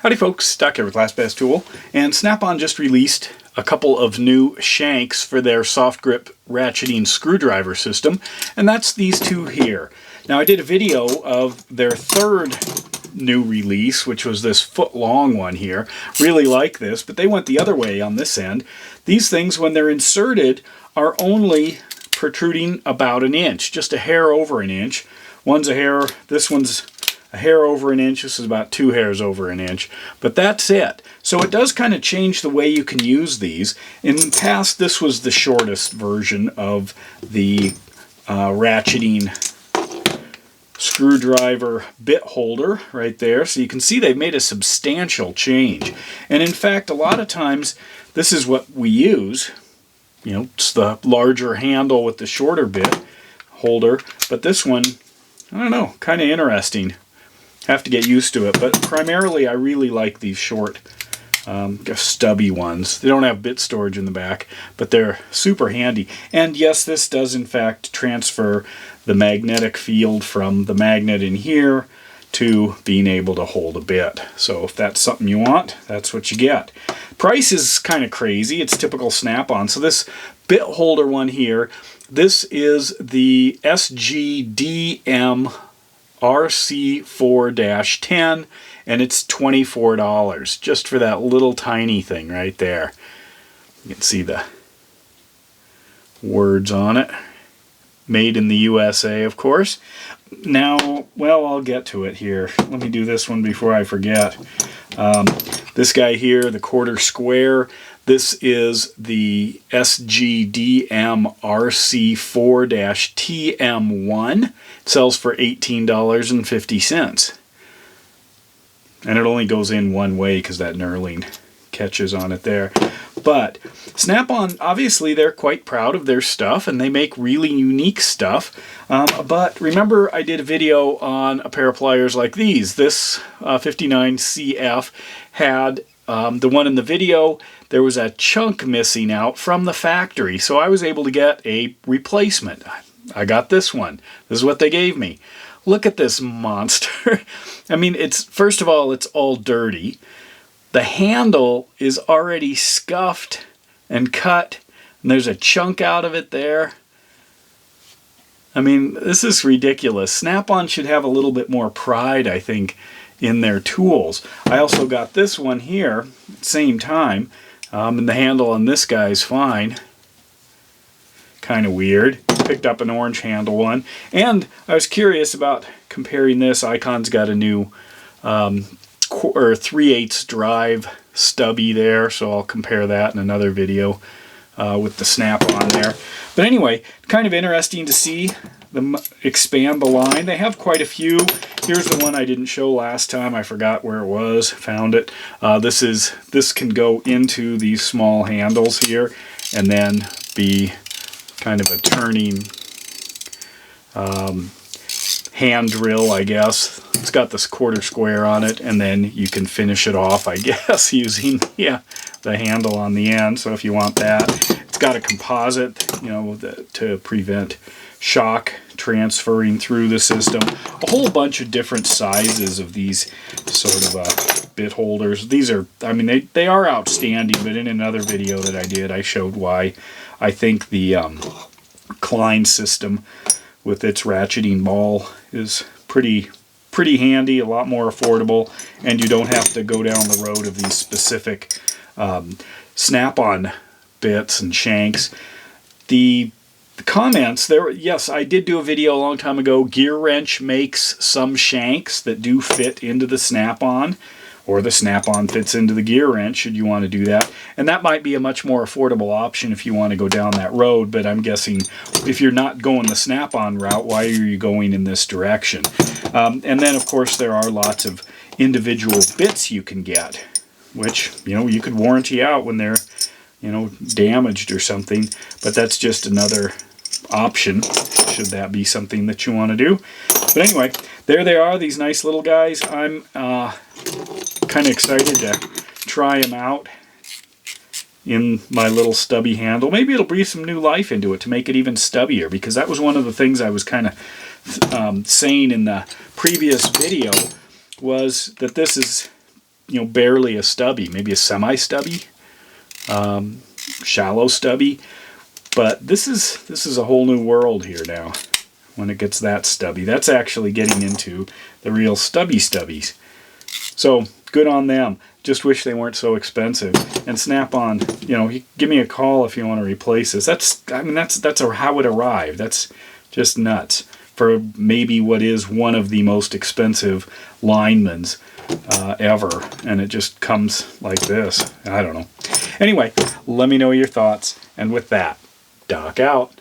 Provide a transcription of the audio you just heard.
Howdy folks, Doc here with Last Best Tool, and Snap-on just released a couple of new shanks for their soft grip ratcheting screwdriver system, and that's these two here. Now I did a video of their third new release, which was this foot-long one here. Really like this, but they went the other way on this end. These things, when they're inserted, are only protruding about an inch, just a hair over an inch. One's a hair, this one's a hair over an inch, this is about 2 hairs over an inch, but that's it. So it does kind of change the way you can use these. In the past, this was the shortest version of the ratcheting screwdriver bit holder right there. So you can see they've made a substantial change. And in fact, a lot of times, this is what we use. You know, it's the larger handle with the shorter bit holder, but this one, I don't know, kind of interesting. Have to get used to it, but primarily I really like these short stubby ones. They don't have bit storage in the back, but they're super handy. And yes, this does in fact transfer the magnetic field from the magnet in here to being able to hold a bit. So if that's something you want, that's what you get. Price is kind of crazy. It's typical Snap-on. So this bit holder one here, this is the SGDM RC4-10, and it's $24 just for that little tiny thing right there. You can see the words on it. Made in the USA, of course. Now, well, I'll get to it here. Let me do this one before I forget. This guy here, the quarter square, this is the SGDM RC4-TM1. It sells for $18.50. And it only goes in one way because that knurling catches on it there. But Snap-on, obviously they're quite proud of their stuff and they make really unique stuff. But remember I did a video on a pair of pliers like these. This 59CF had the one in the video, there was a chunk missing out from the factory. So I was able to get a replacement. I got this one. This is what they gave me. Look at this monster. I mean, it's, first of all, it's all dirty. The handle is already scuffed and cut, and there's a chunk out of it there. I mean, this is ridiculous. Snap-on should have a little bit more pride, I think, in their tools. I also got this one here at the same time, and the handle on this guy's fine. Kind of weird. Picked up an orange handle one, and I was curious about comparing this. Icon's got a new 3/8 drive stubby there, so I'll compare that in another video with the Snap-on there. But anyway, kind of interesting to see them expand the line. They have quite a few. Here's the one I didn't show last time. I forgot where it was. Found it. This can go into these small handles here and then be kind of a turning hand drill, I guess. It's got this quarter square on it, and then you can finish it off, I guess, using the handle on the end. So if you want that, it's got a composite, you know, to prevent shock transferring through the system. A whole bunch of different sizes of these sort of bit holders. These are, I mean, they are outstanding, but in another video that I did, I showed why I think the Klein system with its ratcheting ball is pretty handy, a lot more affordable, and you don't have to go down the road of these specific Snap-on bits and shanks. The comments there, yes, I did do a video a long time ago. Gear Wrench makes some shanks that do fit into the Snap-on, or the Snap-on fits into the Gear Wrench should you want to do that. And that might be a much more affordable option if you want to go down that road, but I'm guessing if you're not going the Snap-on route, why are you going in this direction? And then of course there are lots of individual bits you can get, which, you know, you could warranty out when they're, you know, damaged or something, but that's just another option should that be something that you want to do. But anyway, there they are, these nice little guys. I'm kind of excited to try them out in my little stubby handle. Maybe it'll breathe some new life into it to make it even stubbier, because that was one of the things I was kind of saying in the previous video, was that this is you know, barely a stubby, maybe a semi-stubby, shallow stubby. But this is a whole new world here now when it gets that stubby. That's actually getting into the real stubbies. So good on them. Just wish they weren't so expensive. And Snap-on, you know, give me a call if you want to replace this. That's how it arrived. That's just nuts for maybe what is one of the most expensive linemans ever, and it just comes like this. I don't know. Anyway, let me know your thoughts, and with that, Doc out.